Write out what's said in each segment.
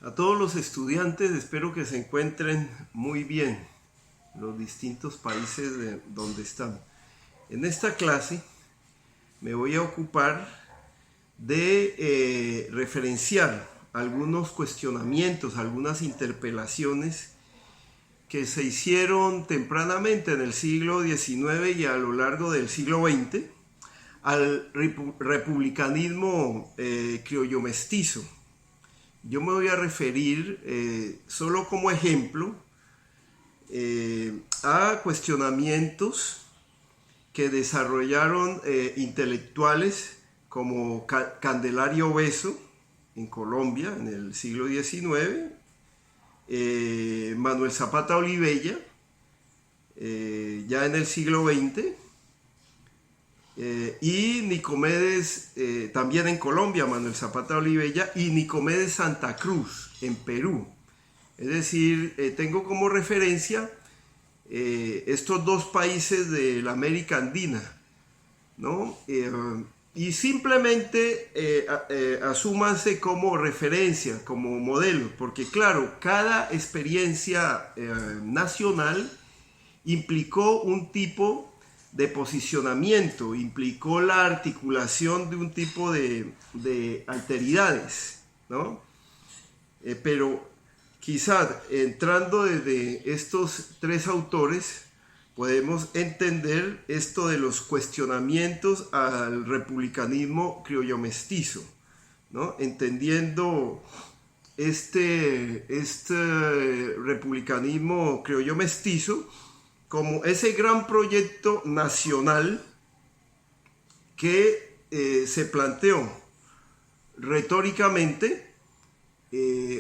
A todos los estudiantes espero que se encuentren muy bien en los distintos países donde están. En esta clase me voy a ocupar de referenciar algunos cuestionamientos, algunas interpelaciones que se hicieron tempranamente en el siglo XIX y a lo largo del siglo XX al republicanismo criollo mestizo. Yo me voy a referir solo como ejemplo a cuestionamientos que desarrollaron intelectuales como Candelario Beso en Colombia en el siglo XIX, Manuel Zapata Olivella ya en el siglo XX, y Nicomedes, también en Colombia, Manuel Zapata Olivella, y Nicomedes Santa Cruz, en Perú. Es decir, tengo como referencia estos dos países de la América Andina, ¿no? Y simplemente asúmanse como referencia, como modelo, porque claro, cada experiencia nacional implicó un tipo de posicionamiento, implicó la articulación de un tipo de alteridades, ¿no? Pero quizás entrando desde estos tres autores podemos entender esto de los cuestionamientos al republicanismo criollo mestizo, ¿no? Entendiendo este republicanismo criollo mestizo como ese gran proyecto nacional que se planteó retóricamente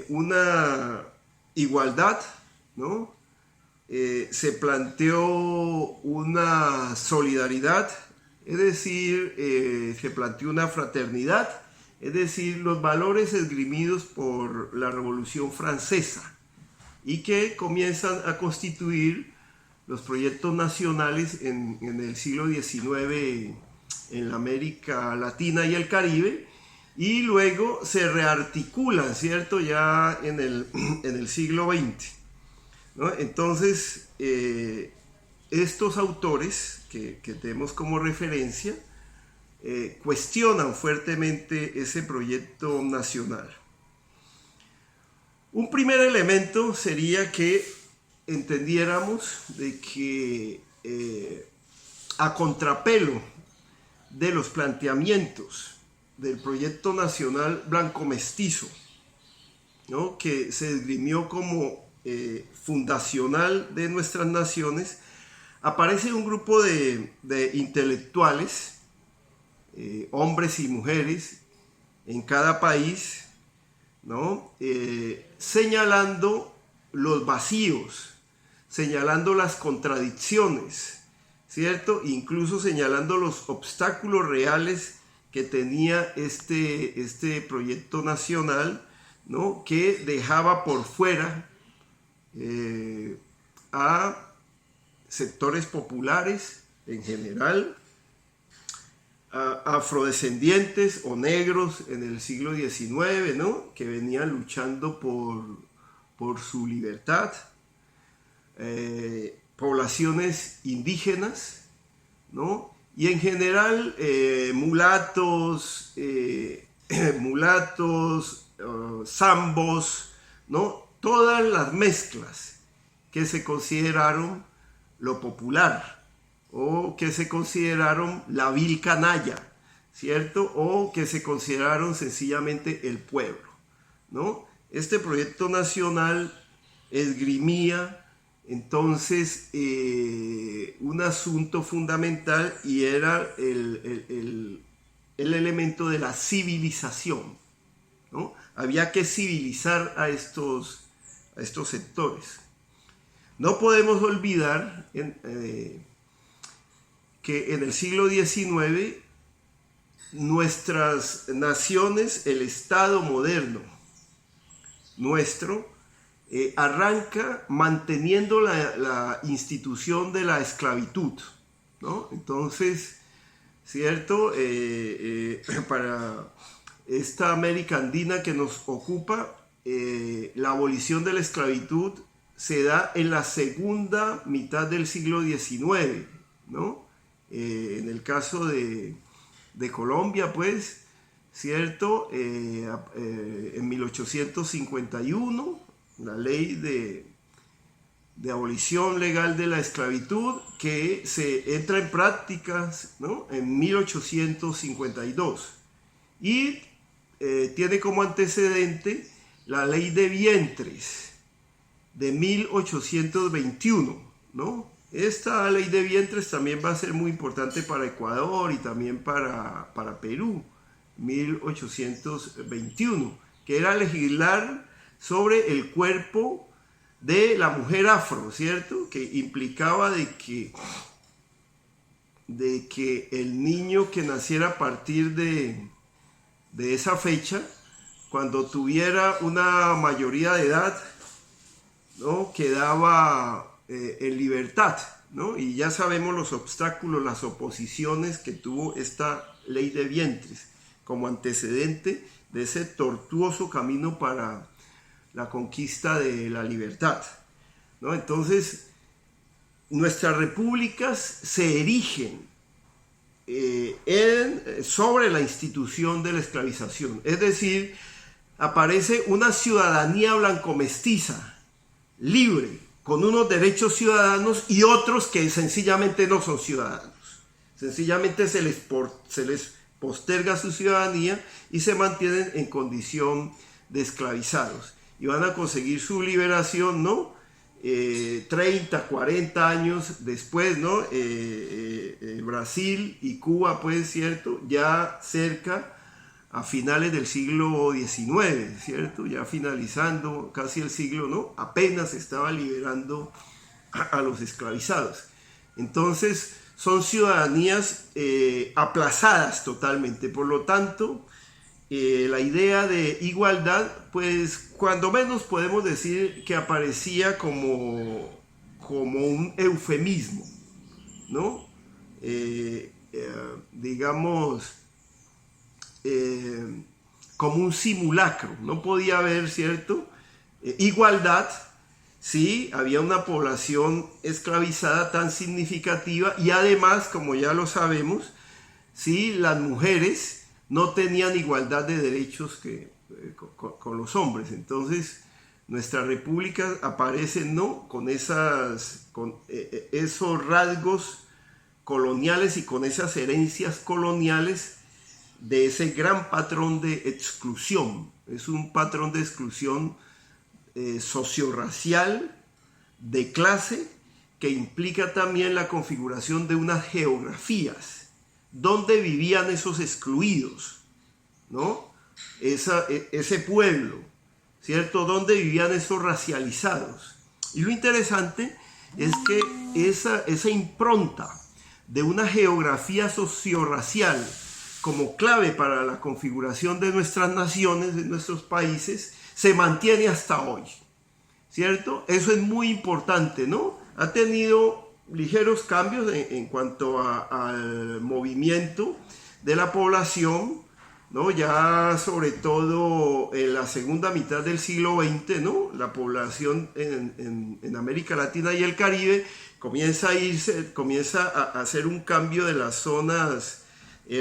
una igualdad, ¿no? Se planteó una solidaridad, es decir, se planteó una fraternidad, es decir, los valores esgrimidos por la Revolución Francesa y que comienzan a constituir los proyectos nacionales en el siglo XIX en la América Latina y el Caribe, y luego se rearticulan, ¿cierto?, ya en el siglo XX, ¿no? Entonces, estos autores que tenemos como referencia cuestionan fuertemente ese proyecto nacional. Un primer elemento sería que entendiéramos de que a contrapelo de los planteamientos del proyecto nacional blanco mestizo, ¿no?, que se esgrimió como fundacional de nuestras naciones, aparece un grupo de intelectuales, hombres y mujeres, en cada país, ¿no?, señalando los vacíos, señalando las contradicciones, ¿cierto? Incluso señalando los obstáculos reales que tenía este proyecto nacional, ¿no?, que dejaba por fuera a sectores populares en general, a afrodescendientes o negros en el siglo XIX, ¿no?, que venían luchando por su libertad, poblaciones indígenas, ¿no?, y en general mulatos, zambos, ¿no?, todas las mezclas que se consideraron lo popular o que se consideraron la vil canalla, ¿cierto?, o que se consideraron sencillamente el pueblo, ¿no? Este proyecto nacional esgrimía entonces un asunto fundamental, y era el elemento de la civilización, ¿no? Había que civilizar a estos sectores. No podemos olvidar que en el siglo XIX nuestras naciones, el Estado moderno nuestro, arranca manteniendo la institución de la esclavitud, ¿no? Entonces, ¿cierto? Para esta América Andina que nos ocupa, la abolición de la esclavitud se da en la segunda mitad del siglo XIX, ¿no? En el caso de Colombia, pues, ¿cierto? En 1851, la ley de abolición legal de la esclavitud, que se entra en prácticas, ¿no? En 1852. Y tiene como antecedente la ley de vientres de 1821, ¿no? Esta ley de vientres también va a ser muy importante para Ecuador y también para Perú, 1821, que era legislar sobre el cuerpo de la mujer afro, ¿cierto? Que implicaba de que el niño que naciera a partir de esa fecha, cuando tuviera una mayoría de edad, ¿no? Quedaba en libertad, ¿no? Y ya sabemos los obstáculos, las oposiciones que tuvo esta ley de vientres como antecedente de ese tortuoso camino para la conquista de la libertad, ¿no? Entonces, nuestras repúblicas se erigen sobre la institución de la esclavización, es decir, aparece una ciudadanía blanco-mestiza, libre, con unos derechos ciudadanos y otros que sencillamente no son ciudadanos. Sencillamente se les posterga su ciudadanía y se mantienen en condición de esclavizados. Y van a conseguir su liberación, ¿no? 30, 40 años después, ¿no? Brasil y Cuba, pues, ¿cierto? Ya cerca a finales del siglo XIX, ¿cierto? Ya finalizando casi el siglo, ¿no? Apenas se estaba liberando a los esclavizados. Entonces, son ciudadanías aplazadas totalmente. Por lo tanto, la idea de igualdad, pues, cuando menos podemos decir que aparecía como un eufemismo, ¿no? Digamos, como un simulacro. No podía haber, ¿cierto? Igualdad si había una población esclavizada tan significativa y además, como ya lo sabemos, si las mujeres no tenían igualdad de derechos con los hombres. Entonces, nuestra república aparece, ¿no? con esos rasgos coloniales y con esas herencias coloniales de ese gran patrón de exclusión. Es un patrón de exclusión sociorracial, de clase, que implica también la configuración de unas geografías, donde vivían esos excluidos, ¿no? Ese pueblo, ¿cierto? Donde vivían esos racializados. Y lo interesante es que esa impronta de una geografía sociorracial como clave para la configuración de nuestras naciones, de nuestros países, se mantiene hasta hoy, ¿cierto? Eso es muy importante, ¿no? Ha tenido ligeros cambios en cuanto al movimiento de la población, ¿no? Ya sobre todo en la segunda mitad del siglo XX, ¿no? La población en América Latina y el Caribe comienza a hacer un cambio de las zonas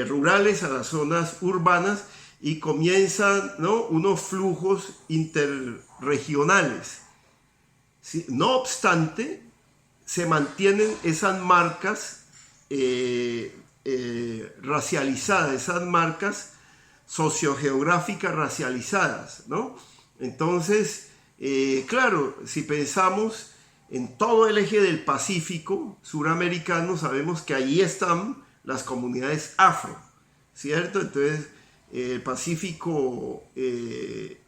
rurales a las zonas urbanas y comienzan, ¿no? unos flujos interregionales. ¿Sí? No obstante, se mantienen esas marcas racializadas, esas marcas sociogeográficas racializadas, ¿no? Entonces, claro, si pensamos en todo el eje del Pacífico suramericano, sabemos que allí están las comunidades afro, ¿cierto? Entonces, el Pacífico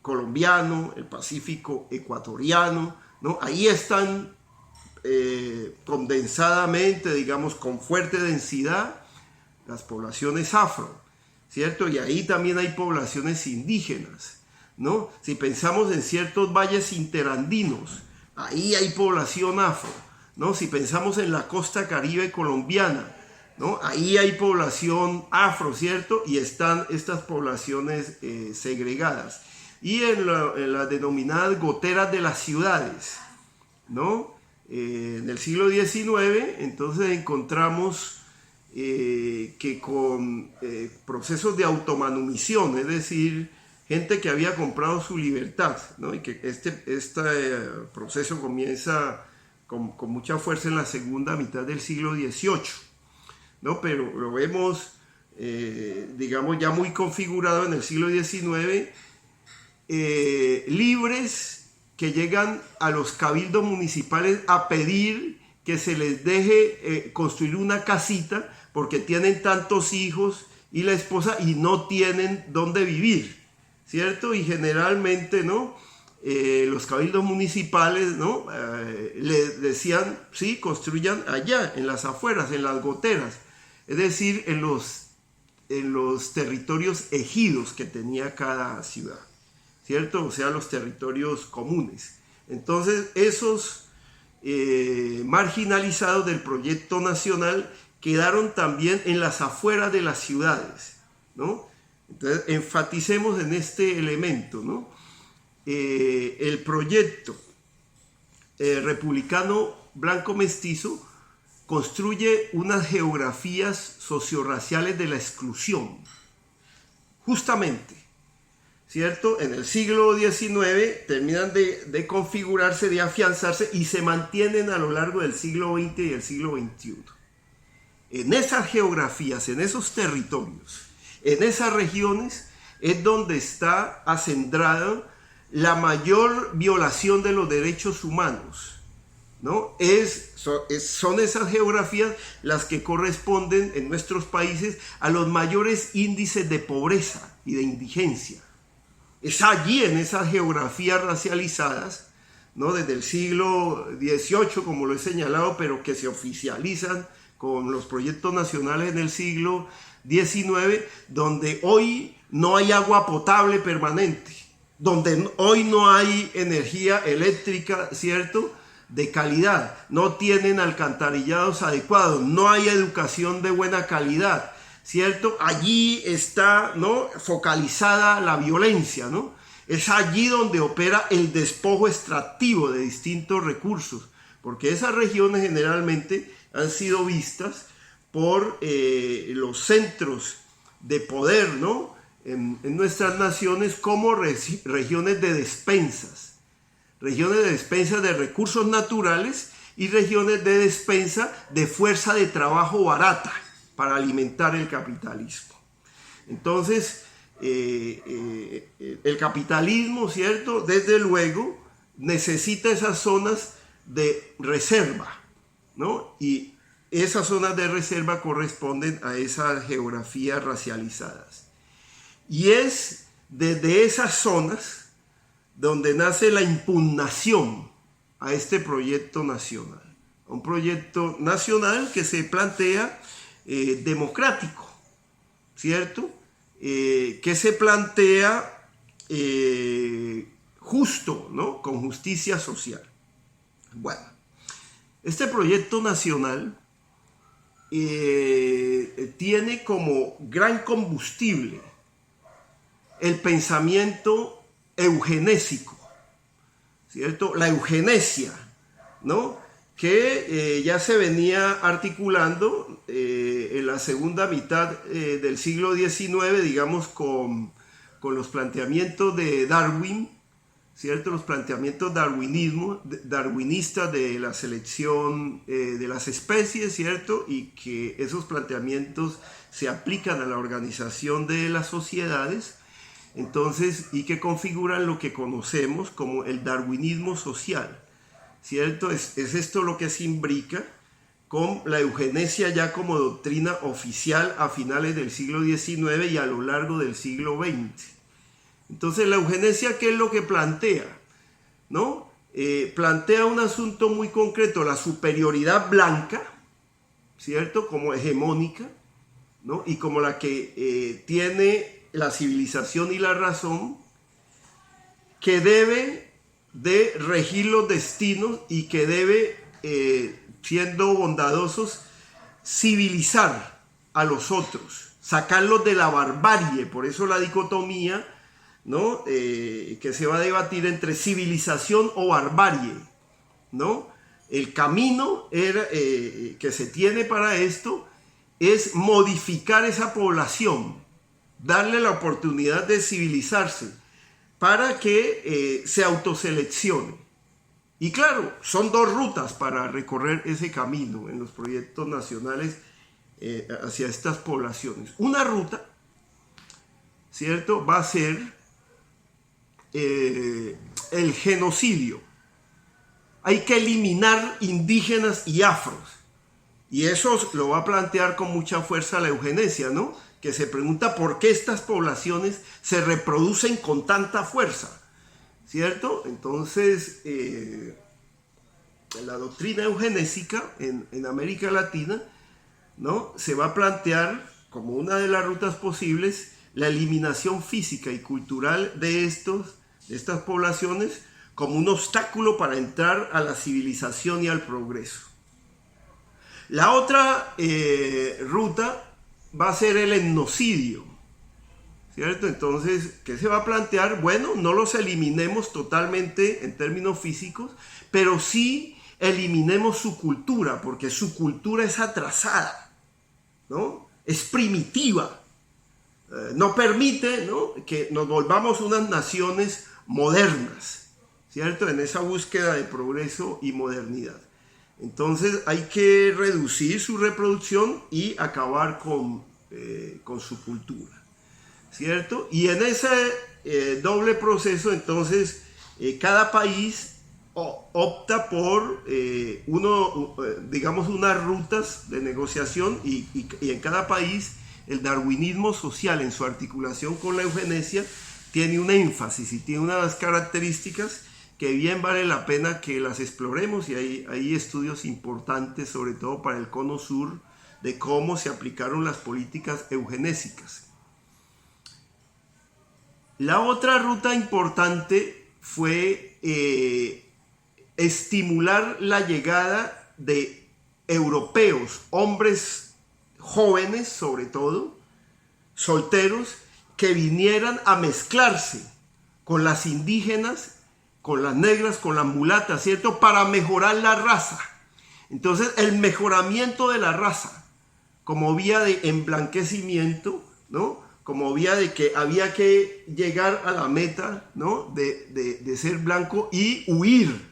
colombiano, el Pacífico ecuatoriano, ¿no? Ahí están condensadamente, digamos, con fuerte densidad, las poblaciones afro, ¿cierto? Y ahí también hay poblaciones indígenas, ¿no? Si pensamos en ciertos valles interandinos, ahí hay población afro, ¿no? Si pensamos en la costa caribe colombiana, ¿no? Ahí hay población afro, ¿cierto? Y están estas poblaciones segregadas. y en las denominadas goteras de las ciudades, ¿no? En el siglo XIX, entonces encontramos que con procesos de automanumisión, es decir, gente que había comprado su libertad, ¿no? Y que este proceso comienza con mucha fuerza en la segunda mitad del siglo XVIII, ¿no? Pero lo vemos, digamos, ya muy configurado en el siglo XIX, libres que llegan a los cabildos municipales a pedir que se les deje construir una casita porque tienen tantos hijos y la esposa y no tienen dónde vivir, ¿cierto? Y generalmente, ¿no? Los cabildos municipales, ¿no? Les decían, sí, construyan allá, en las afueras, en las goteras, es decir, en los territorios ejidos que tenía cada ciudad, ¿cierto? O sea, los territorios comunes. Entonces, esos marginalizados del proyecto nacional quedaron también en las afueras de las ciudades, ¿no? Entonces, enfaticemos en este elemento, ¿no? El proyecto republicano blanco mestizo construye unas geografías sociorraciales de la exclusión, justamente, ¿cierto? En el siglo XIX terminan de configurarse, de afianzarse y se mantienen a lo largo del siglo XX y el siglo XXI. En esas geografías, en esos territorios, en esas regiones es donde está acendrada la mayor violación de los derechos humanos, ¿no? Son esas geografías las que corresponden en nuestros países a los mayores índices de pobreza y de indigencia. Es allí, en esas geografías racializadas, ¿no? Desde el siglo XVIII, como lo he señalado, pero que se oficializan con los proyectos nacionales en el siglo XIX, donde hoy no hay agua potable permanente, donde hoy no hay energía eléctrica, ¿cierto?, de calidad, no tienen alcantarillados adecuados, no hay educación de buena calidad, ¿cierto? Allí está, ¿no?, focalizada la violencia, ¿no? Es allí donde opera el despojo extractivo de distintos recursos, porque esas regiones generalmente han sido vistas por los centros de poder, ¿no?, en nuestras naciones como regiones de despensas de recursos naturales y regiones de despensa de fuerza de trabajo barata para alimentar el capitalismo. Entonces, el capitalismo, ¿cierto?, desde luego necesita esas zonas de reserva, ¿no? Y esas zonas de reserva corresponden a esas geografías racializadas. Y es desde esas zonas donde nace la impugnación a este proyecto nacional. Un proyecto nacional que se plantea democrático, ¿cierto? Que se plantea justo, ¿no?, con justicia social. Bueno, este proyecto nacional tiene como gran combustible el pensamiento eugenésico, ¿cierto? La eugenesia, ¿no?, que ya se venía articulando en la segunda mitad del siglo XIX, digamos, con los planteamientos de Darwin, ¿cierto? Los planteamientos darwinistas de la selección de las especies, ¿cierto? Y que esos planteamientos se aplican a la organización de las sociedades, entonces, y que configuran lo que conocemos como el darwinismo social, ¿cierto? Es esto lo que se imbrica con la eugenesia ya como doctrina oficial a finales del siglo XIX y a lo largo del siglo XX. Entonces, la eugenesia, ¿qué es lo que plantea? ¿No? Plantea un asunto muy concreto, la superioridad blanca, ¿cierto?, como hegemónica, ¿no?, y como la que tiene la civilización y la razón, que debe de regir los destinos y que debe, siendo bondadosos, civilizar a los otros, sacarlos de la barbarie. Por eso la dicotomía ¿no? Que se va a debatir entre civilización o barbarie, ¿no? El camino que se tiene para esto es modificar esa población, darle la oportunidad de civilizarse para que se autoseleccione. Y claro, son dos rutas para recorrer ese camino en los proyectos nacionales hacia estas poblaciones. Una ruta, ¿cierto?, va a ser el genocidio. Hay que eliminar indígenas y afros. Y eso lo va a plantear con mucha fuerza la eugenesia, ¿no? Que se pregunta por qué estas poblaciones se reproducen con tanta fuerza, ¿cierto? Entonces, la doctrina eugenésica en América Latina, ¿no?, se va a plantear como una de las rutas posibles la eliminación física y cultural de estas poblaciones como un obstáculo para entrar a la civilización y al progreso. La otra ruta va a ser el etnocidio, ¿cierto? Entonces, ¿qué se va a plantear? Bueno, no los eliminemos totalmente en términos físicos, pero sí eliminemos su cultura, porque su cultura es atrasada, ¿no? Es primitiva. No permite, ¿no?, que nos volvamos unas naciones modernas, ¿cierto?, en esa búsqueda de progreso y modernidad. Entonces hay que reducir su reproducción y acabar con su cultura, ¿cierto? Y en ese doble proceso, entonces, cada país opta por digamos, unas rutas de negociación y en cada país el darwinismo social en su articulación con la eugenesia tiene un énfasis y tiene unas características que bien vale la pena que las exploremos, y hay estudios importantes, sobre todo para el cono sur, de cómo se aplicaron las políticas eugenésicas. La otra ruta importante fue estimular la llegada de europeos, hombres jóvenes sobre todo, solteros, que vinieran a mezclarse con las indígenas, con las negras, con las mulatas, ¿cierto?, para mejorar la raza. Entonces, el mejoramiento de la raza como vía de emblanquecimiento, ¿no?, como vía de que había que llegar a la meta, ¿no?, de ser blanco y huir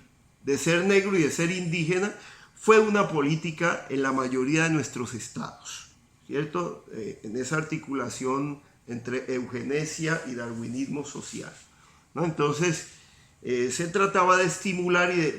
de ser negro y de ser indígena, fue una política en la mayoría de nuestros estados, ¿cierto?, en esa articulación entre eugenesia y darwinismo social, ¿no? Entonces, se trataba de estimular y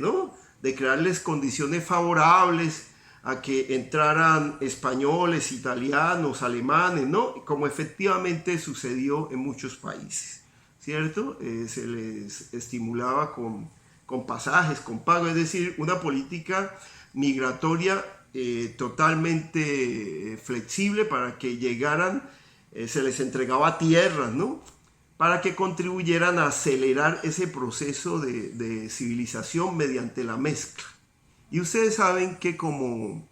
de crearles condiciones favorables a que entraran españoles, italianos, alemanes, ¿no?, como efectivamente sucedió en muchos países, ¿cierto? Se les estimulaba con pasajes, con pago, es decir, una política migratoria totalmente flexible para que llegaran, se les entregaba tierras, ¿no?, para que contribuyeran a acelerar ese proceso de civilización mediante la mezcla. Y ustedes saben que como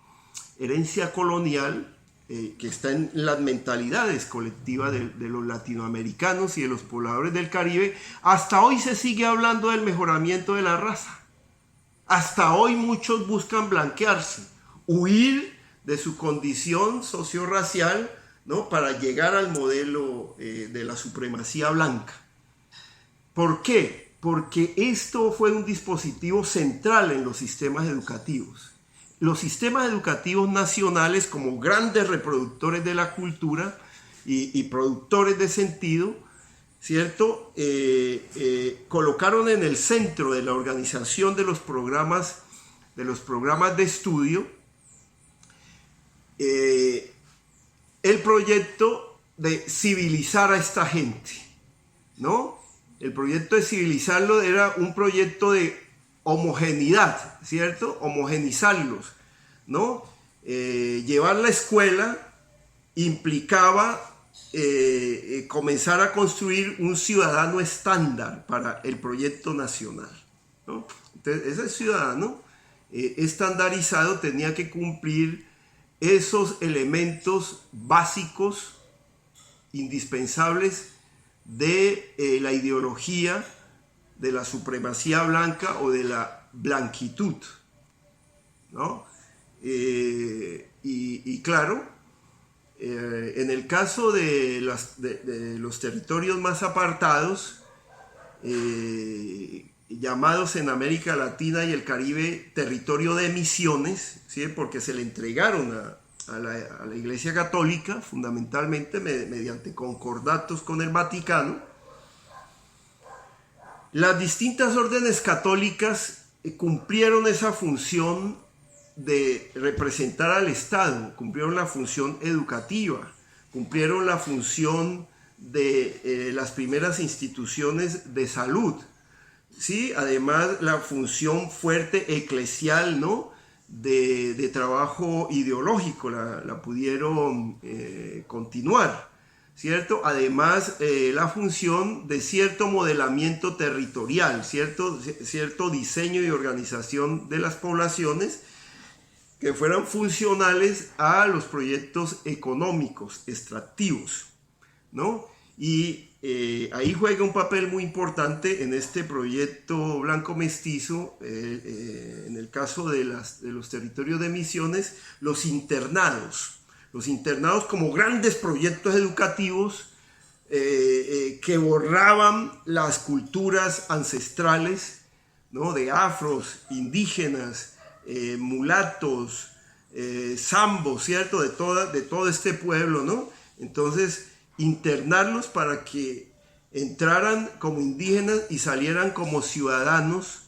herencia colonial, que está en las mentalidades colectivas de los latinoamericanos y de los pobladores del Caribe, hasta hoy se sigue hablando del mejoramiento de la raza. Hasta hoy muchos buscan blanquearse, huir de su condición socio-racial, ¿no?, para llegar al modelo de la supremacía blanca. ¿Por qué? Porque esto fue un dispositivo central en los sistemas educativos. Los sistemas educativos nacionales, como grandes reproductores de la cultura y productores de sentido, ¿cierto?, colocaron en el centro de la organización de los programas de estudio el proyecto de civilizar a esta gente, ¿no? El proyecto de civilizarlo era un proyecto de homogeneidad, ¿cierto? Homogenizarlos, ¿no? Llevar la escuela implicaba comenzar a construir un ciudadano estándar para el proyecto nacional, ¿no? Entonces, ese ciudadano estandarizado tenía que cumplir esos elementos básicos, indispensables de la ideología de la supremacía blanca o de la blanquitud, ¿no? Y claro, en el caso de los territorios más apartados, llamados en América Latina y el Caribe territorio de misiones, ¿sí? Porque se le entregaron a la Iglesia Católica fundamentalmente mediante concordatos con el Vaticano. Las distintas órdenes católicas cumplieron esa función de representar al Estado, cumplieron la función educativa, cumplieron la función de las primeras instituciones de salud, ¿sí? Además la función fuerte eclesial, ¿no? de trabajo ideológico, la pudieron continuar, ¿cierto? Además la función de cierto modelamiento territorial, cierto diseño y organización de las poblaciones que fueran funcionales a los proyectos económicos extractivos, ¿no? Y ahí juega un papel muy importante en este proyecto blanco mestizo, en el caso de los territorios de misiones, los internados como grandes proyectos educativos que borraban las culturas ancestrales, ¿no? De afros, indígenas, mulatos, zambos, ¿cierto? De todo este pueblo, ¿no? Entonces, internarlos para que entraran como indígenas y salieran como ciudadanos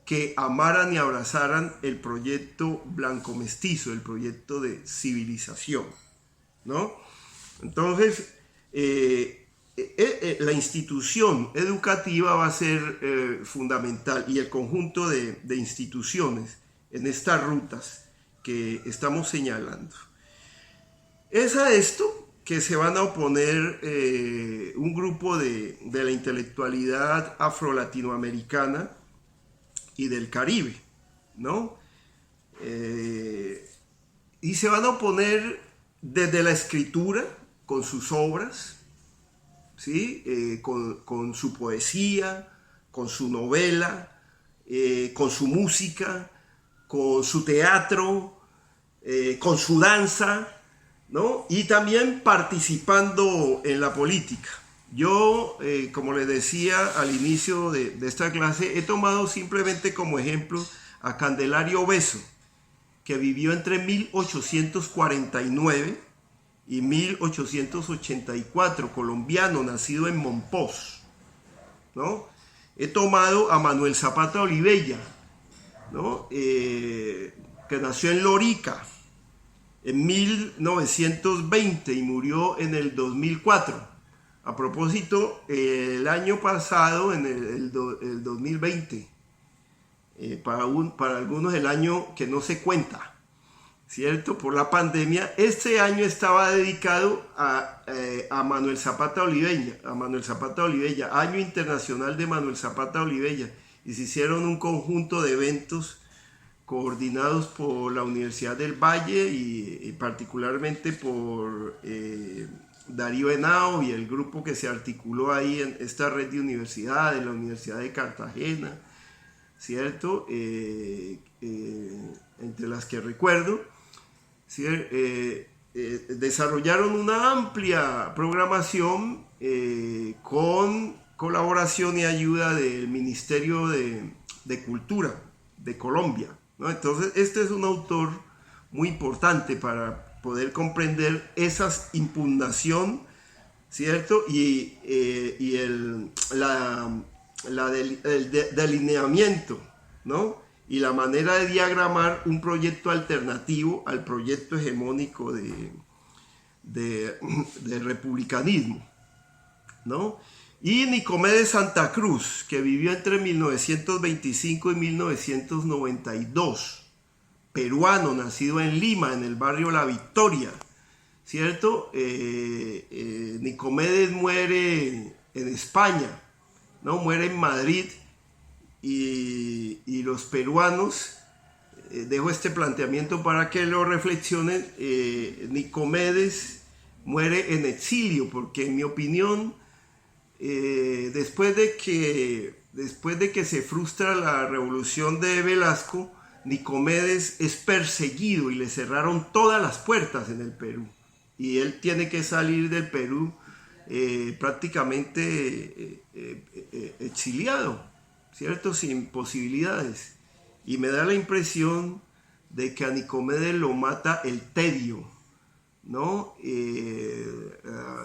que amaran y abrazaran el proyecto blanco mestizo, el proyecto de civilización, ¿no? Entonces, la institución educativa va a ser fundamental, y el conjunto de instituciones en estas rutas que estamos señalando. Es a esto que se van a oponer un grupo de la intelectualidad afro-latinoamericana y del Caribe, ¿no? Y se van a oponer desde la escritura, con sus obras, ¿sí? Con su poesía, con su novela, con su música, con su teatro, con su danza, ¿no? Y también participando en la política. Yo, como les decía al inicio de esta clase, he tomado simplemente como ejemplo a Candelario Beso, que vivió entre 1849 y 1884, colombiano, nacido en Monpós, ¿no? He tomado a Manuel Zapata Olivella, ¿no? Que nació en Lorica en 1920 y murió en el 2004. A propósito, el año pasado, en el 2020, para algunos el año que no se cuenta, ¿cierto? Por la pandemia, este año estaba dedicado a Manuel Zapata Olivella, Año Internacional de Manuel Zapata Olivella, y se hicieron un conjunto de eventos coordinados por la Universidad del Valle y particularmente por Darío Henao y el grupo que se articuló ahí en esta red de universidades, la Universidad de Cartagena, ¿cierto? Entre las que recuerdo, ¿sí? Desarrollaron una amplia programación con colaboración y ayuda del Ministerio de Cultura de Colombia, ¿no? Entonces, este es un autor muy importante para poder comprender esa impugnación, ¿cierto? Y el delineamiento, ¿no? Y la manera de diagramar un proyecto alternativo al proyecto hegemónico de republicanismo, ¿no? Y Nicomedes Santa Cruz, que vivió entre 1925 y 1992, peruano, nacido en Lima, en el barrio La Victoria, ¿cierto? Nicomedes muere en España, ¿no? Muere en Madrid, y los peruanos, dejo este planteamiento para que lo reflexionen, Nicomedes muere en exilio, porque en mi opinión después de que se frustra la revolución de Velasco, Nicomedes es perseguido y le cerraron todas las puertas en el Perú. Y él tiene que salir del Perú prácticamente exiliado, ¿cierto? Sin posibilidades. Y me da la impresión de que a Nicomedes lo mata el tedio, ¿no?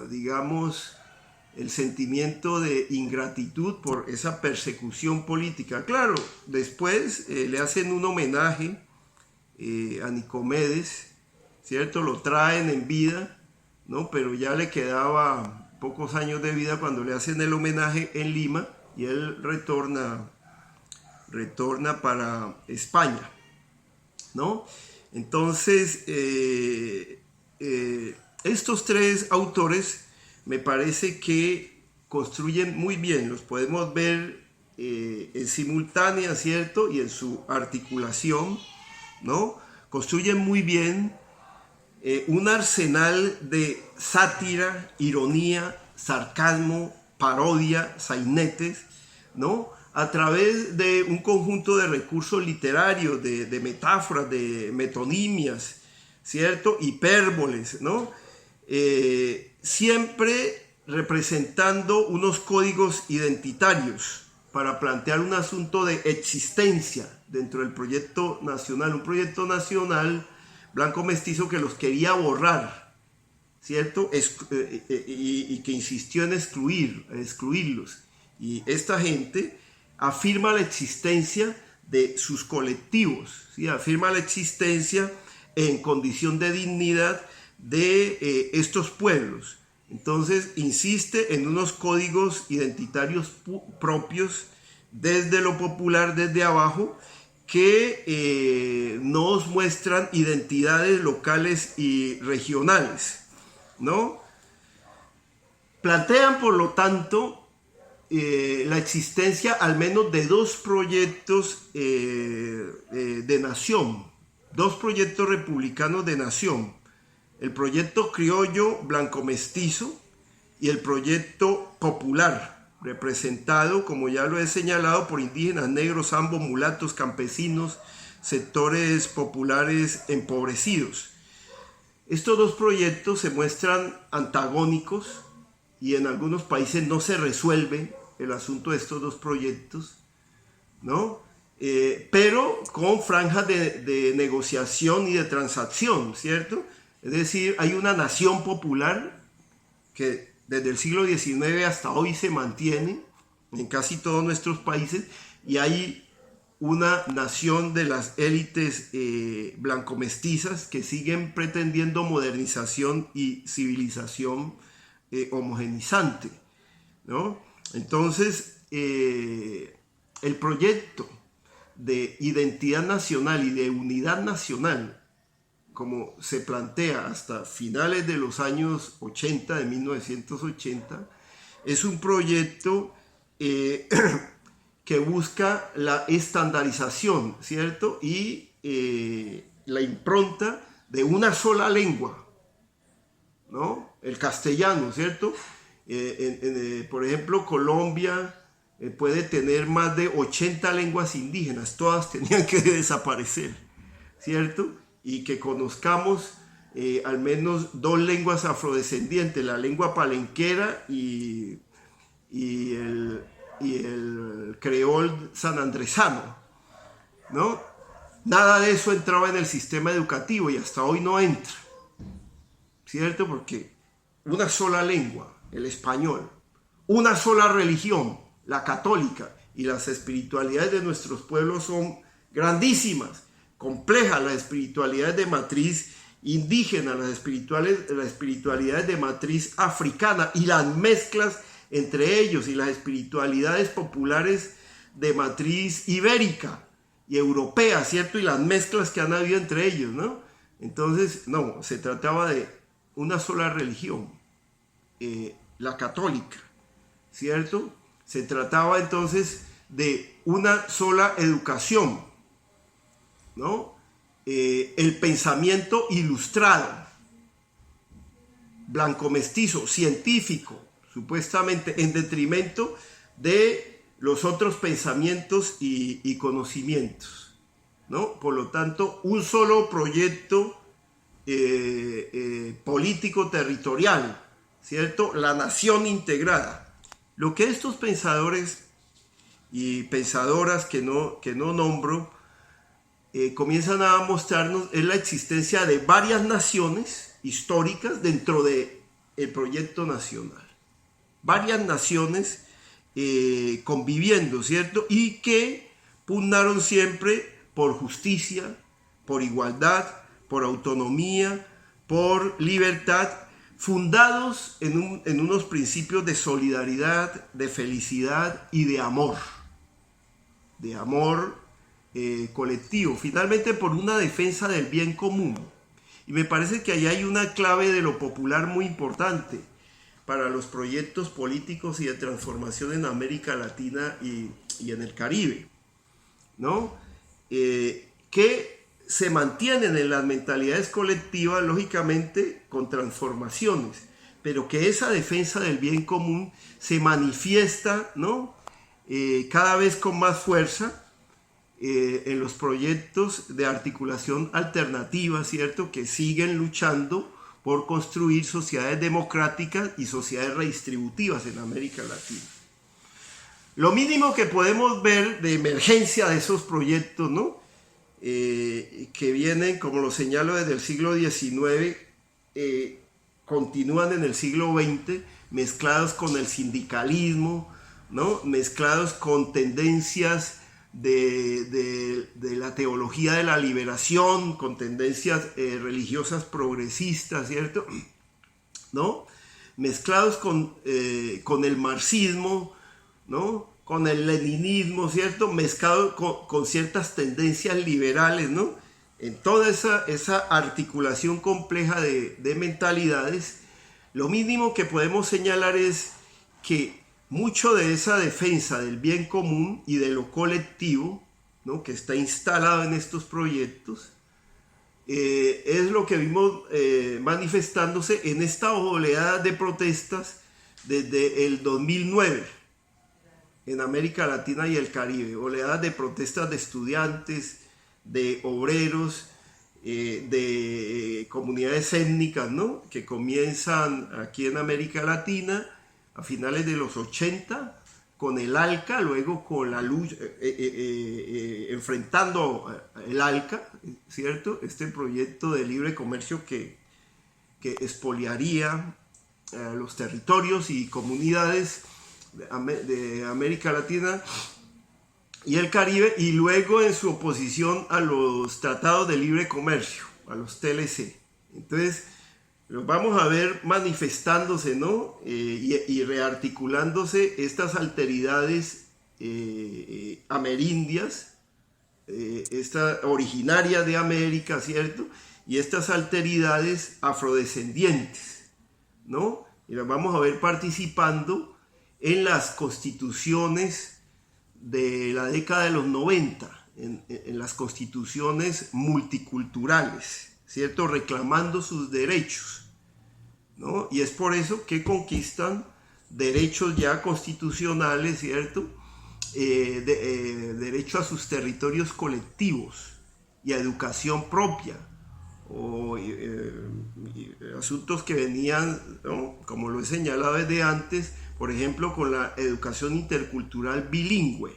Digamos, el sentimiento de ingratitud por esa persecución política. Claro, después le hacen un homenaje a Nicomedes, ¿cierto? Lo traen en vida, ¿no? Pero ya le quedaba pocos años de vida cuando le hacen el homenaje en Lima y él retorna para España, ¿no? Entonces, estos tres autores me parece que construyen muy bien, los podemos ver en simultánea, ¿cierto? Y en su articulación, ¿no? Construyen muy bien un arsenal de sátira, ironía, sarcasmo, parodia, sainetes, ¿no? A través de un conjunto de recursos literarios, de metáforas, de metonimias, ¿cierto? Hipérboles, ¿no? Siempre representando unos códigos identitarios para plantear un asunto de existencia dentro del proyecto nacional, un proyecto nacional blanco mestizo que los quería borrar, ¿cierto? Y que insistió en excluirlos. Y esta gente afirma la existencia de sus colectivos, ¿sí? Afirma la existencia en condición de dignidad de estos pueblos. Entonces insiste en unos códigos identitarios propios desde lo popular, desde abajo, que nos muestran identidades locales y regionales, ¿no? Plantean, por lo tanto, la existencia al menos de dos proyectos de nación, dos proyectos republicanos de nación: el proyecto criollo blanco mestizo y el proyecto popular, representado, como ya lo he señalado, por indígenas, negros, ambos, mulatos, campesinos, sectores populares empobrecidos. Estos dos proyectos se muestran antagónicos y en algunos países no se resuelve el asunto de estos dos proyectos, ¿no? Pero con franjas de negociación y de transacción, ¿cierto? Es decir, hay una nación popular que desde el siglo XIX hasta hoy se mantiene en casi todos nuestros países, y hay una nación de las élites blanco-mestizas que siguen pretendiendo modernización y civilización homogenizante, ¿no? Entonces, el proyecto de identidad nacional y de unidad nacional, como se plantea hasta finales de los años 80, de 1980, es un proyecto que busca la estandarización, ¿cierto? Y la impronta de una sola lengua, ¿no? El castellano, ¿cierto? Por ejemplo, Colombia puede tener más de 80 lenguas indígenas, todas tenían que desaparecer, ¿cierto? Y que conozcamos al menos dos lenguas afrodescendientes, la lengua palenquera y el creol sanandresano, ¿no? Nada de eso entraba en el sistema educativo y hasta hoy no entra, ¿cierto? Porque una sola lengua, el español, una sola religión, la católica, y las espiritualidades de nuestros pueblos son grandísimas, complejas, las espiritualidades de matriz indígena, las espiritualidades de matriz africana y las mezclas entre ellos, y las espiritualidades populares de matriz ibérica y europea, ¿cierto? Y las mezclas que han habido entre ellos, ¿no? Entonces, no, se trataba de una sola religión, la católica, ¿cierto? Se trataba entonces de una sola educación, ¿no? El pensamiento ilustrado, blanco mestizo, científico, supuestamente en detrimento de los otros pensamientos y conocimientos, ¿no? Por lo tanto, un solo proyecto político territorial, ¿cierto? La nación integrada. Lo que estos pensadores y pensadoras que no nombro comienzan a mostrarnos es la existencia de varias naciones históricas dentro del proyecto nacional. Varias naciones conviviendo, ¿cierto? Y que pugnaron siempre por justicia, por igualdad, por autonomía, por libertad, fundados en unos principios de solidaridad, de felicidad y de amor colectivo, finalmente por una defensa del bien común. Y me parece que ahí hay una clave de lo popular muy importante para los proyectos políticos y de transformación en América Latina y en el Caribe, ¿no? Que se mantienen en las mentalidades colectivas, lógicamente, con transformaciones, pero que esa defensa del bien común se manifiesta, ¿no? Cada vez con más fuerza en los proyectos de articulación alternativa, ¿cierto? Que siguen luchando por construir sociedades democráticas y sociedades redistributivas en América Latina. Lo mínimo que podemos ver de emergencia de esos proyectos, ¿no? Que vienen, como lo señalo, desde el siglo XIX, continúan en el siglo XX, mezclados con el sindicalismo, ¿no? Mezclados con tendencias de la teología de la liberación, con tendencias religiosas progresistas, ¿cierto? ¿No? Mezclados con el marxismo, ¿no? Con el leninismo, ¿cierto? Mezclado con ciertas tendencias liberales, ¿no? En toda esa articulación compleja de mentalidades, lo mínimo que podemos señalar es que mucho de esa defensa del bien común y de lo colectivo, ¿no? Que está instalado en estos proyectos, es lo que vimos manifestándose en esta oleada de protestas desde el 2009 en América Latina y el Caribe. Oleadas de protestas de estudiantes, de obreros, de comunidades étnicas, ¿no? Que comienzan aquí en América Latina a finales de los 80 con el ALCA, luego con la lucha, enfrentando el ALCA, ¿cierto? Este proyecto de libre comercio que expoliaría los territorios y comunidades de América Latina y el Caribe, y luego en su oposición a los tratados de libre comercio, a los TLC. Entonces, los vamos a ver manifestándose, ¿no? Y rearticulándose estas alteridades amerindias, esta originaria de América, ¿cierto? Y estas alteridades afrodescendientes, ¿no? Y las vamos a ver participando en las constituciones de la década de los 90, en las constituciones multiculturales, ¿cierto? Reclamando sus derechos, ¿no? Y es por eso que conquistan derechos ya constitucionales, ¿cierto? Derecho a sus territorios colectivos y a educación propia, o asuntos que venían, ¿no? Como lo he señalado desde antes, por ejemplo, con la educación intercultural bilingüe,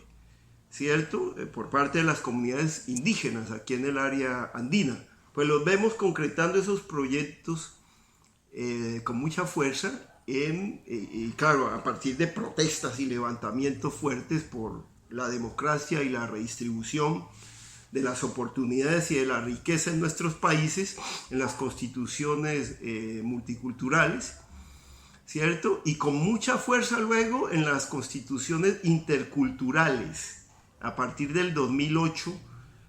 ¿cierto? Por parte de las comunidades indígenas aquí en el área andina. Pues los vemos concretando esos proyectos con mucha fuerza y claro, a partir de protestas y levantamientos fuertes por la democracia y la redistribución de las oportunidades y de la riqueza en nuestros países, en las constituciones multiculturales, ¿cierto? Y con mucha fuerza luego en las constituciones interculturales. A partir del 2008,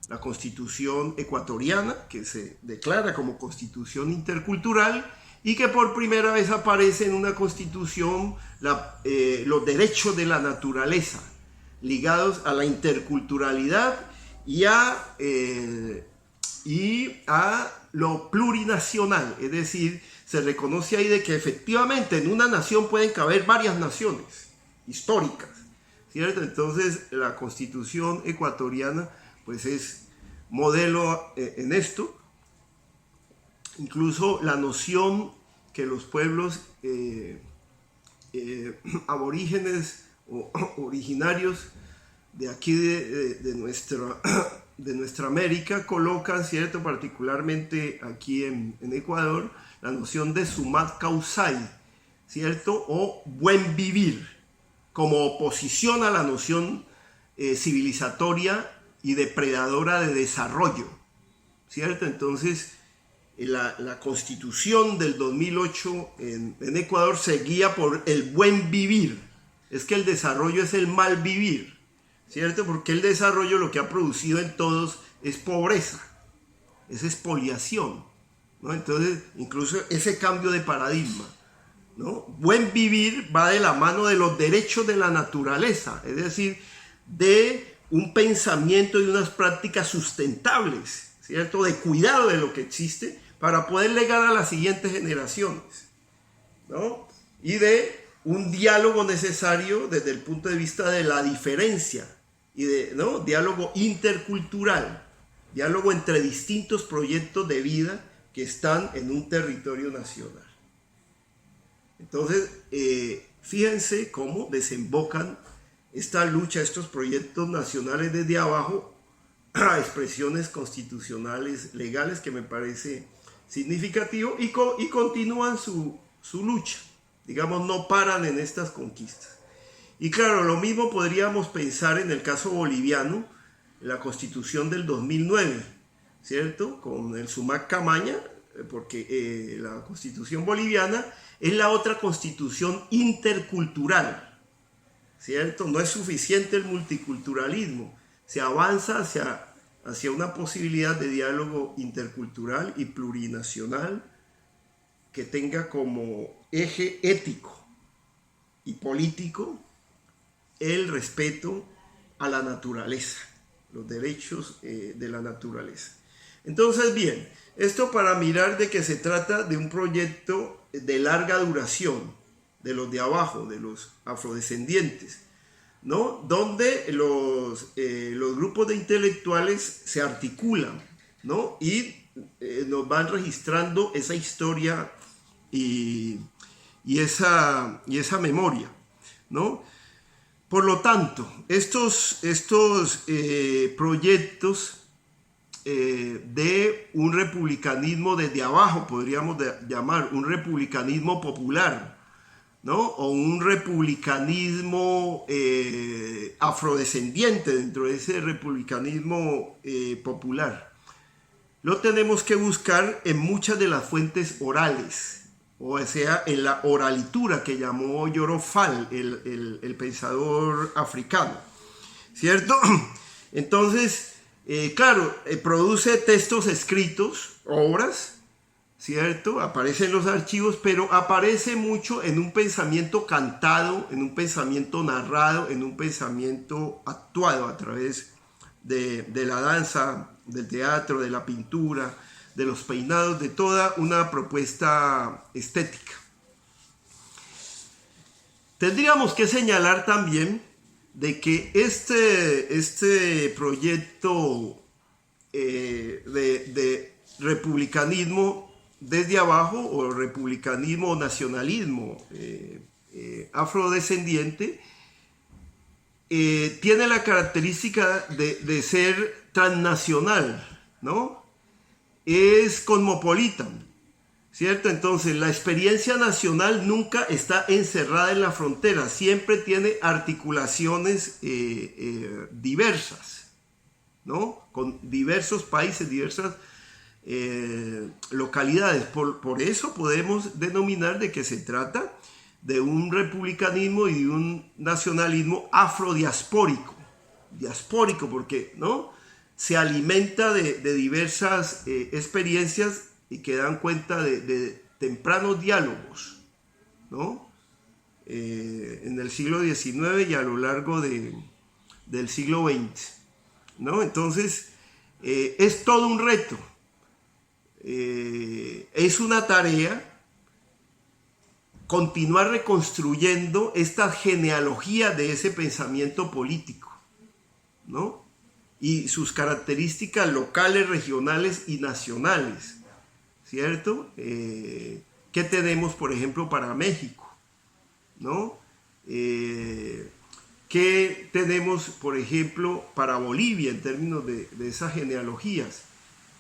la constitución ecuatoriana, que se declara como constitución intercultural y que por primera vez aparece en una constitución los derechos de la naturaleza, ligados a la interculturalidad y a lo plurinacional, es decir, se reconoce ahí de que efectivamente en una nación pueden caber varias naciones históricas, ¿cierto? Entonces la Constitución ecuatoriana pues es modelo en esto. Incluso la noción que los pueblos aborígenes o originarios de aquí de nuestra América colocan, ¿cierto? Particularmente aquí en Ecuador, la noción de sumat causai, ¿cierto? O buen vivir, como oposición a la noción civilizatoria y depredadora de desarrollo, ¿cierto? Entonces, la Constitución del 2008 en Ecuador se guía por el buen vivir. Es que el desarrollo es el mal vivir, ¿cierto? Porque el desarrollo lo que ha producido en todos es pobreza, es expoliación, ¿no? Entonces, incluso ese cambio de paradigma, ¿no? Buen vivir va de la mano de los derechos de la naturaleza, es decir, de un pensamiento y unas prácticas sustentables, ¿cierto? De cuidado de lo que existe para poder legar a las siguientes generaciones, ¿no? Y de un diálogo necesario desde el punto de vista de la diferencia y de, ¿no? Diálogo intercultural, diálogo entre distintos proyectos de vida que están en un territorio nacional. Entonces, fíjense cómo desembocan esta lucha, estos proyectos nacionales desde abajo a expresiones constitucionales legales, que me parece significativo, y continúan su lucha, digamos, no paran en estas conquistas. Y claro, lo mismo podríamos pensar en el caso boliviano, la Constitución del 2009, ¿cierto? Con el Sumac Camaña, porque la Constitución boliviana es la otra constitución intercultural, ¿cierto? No es suficiente el multiculturalismo, se avanza hacia una posibilidad de diálogo intercultural y plurinacional que tenga como eje ético y político el respeto a la naturaleza, los derechos de la naturaleza. Entonces, bien, esto para mirar de que se trata de un proyecto de larga duración, de los de abajo, de los afrodescendientes, ¿no? Donde los grupos de intelectuales se articulan, ¿no? Y nos van registrando esa historia y esa memoria, ¿no? Por lo tanto, estos proyectos de un republicanismo desde abajo, podríamos llamar un republicanismo popular, ¿no? O un republicanismo afrodescendiente dentro de ese republicanismo popular. Lo tenemos que buscar en muchas de las fuentes orales, o sea, en la oralitura que llamó Yoro Fall, el pensador africano, ¿cierto? Entonces, claro, produce textos escritos, obras, ¿cierto? Aparece en los archivos, pero aparece mucho en un pensamiento cantado, en un pensamiento narrado, en un pensamiento actuado a través de la danza, del teatro, de la pintura, de los peinados, de toda una propuesta estética. Tendríamos que señalar también de que este proyecto de republicanismo desde abajo, o republicanismo o nacionalismo afrodescendiente, tiene la característica de ser transnacional, ¿no? Es cosmopolita, ¿cierto? Entonces, la experiencia nacional nunca está encerrada en la frontera, siempre tiene articulaciones diversas, ¿no? Con diversos países, diversas localidades. Por eso podemos denominar de que se trata de un republicanismo y de un nacionalismo afrodiaspórico. Diaspórico porque, ¿no?, se alimenta de diversas experiencias y que dan cuenta de tempranos diálogos, ¿no? En el siglo XIX y a lo largo del siglo XX, ¿no? Entonces, es todo un reto. Es una tarea continuar reconstruyendo esta genealogía de ese pensamiento político, ¿no? Y sus características locales, regionales y nacionales, ¿cierto? ¿Qué tenemos, por ejemplo, para México? ¿No? ¿Qué tenemos, por ejemplo, para Bolivia en términos de esas genealogías?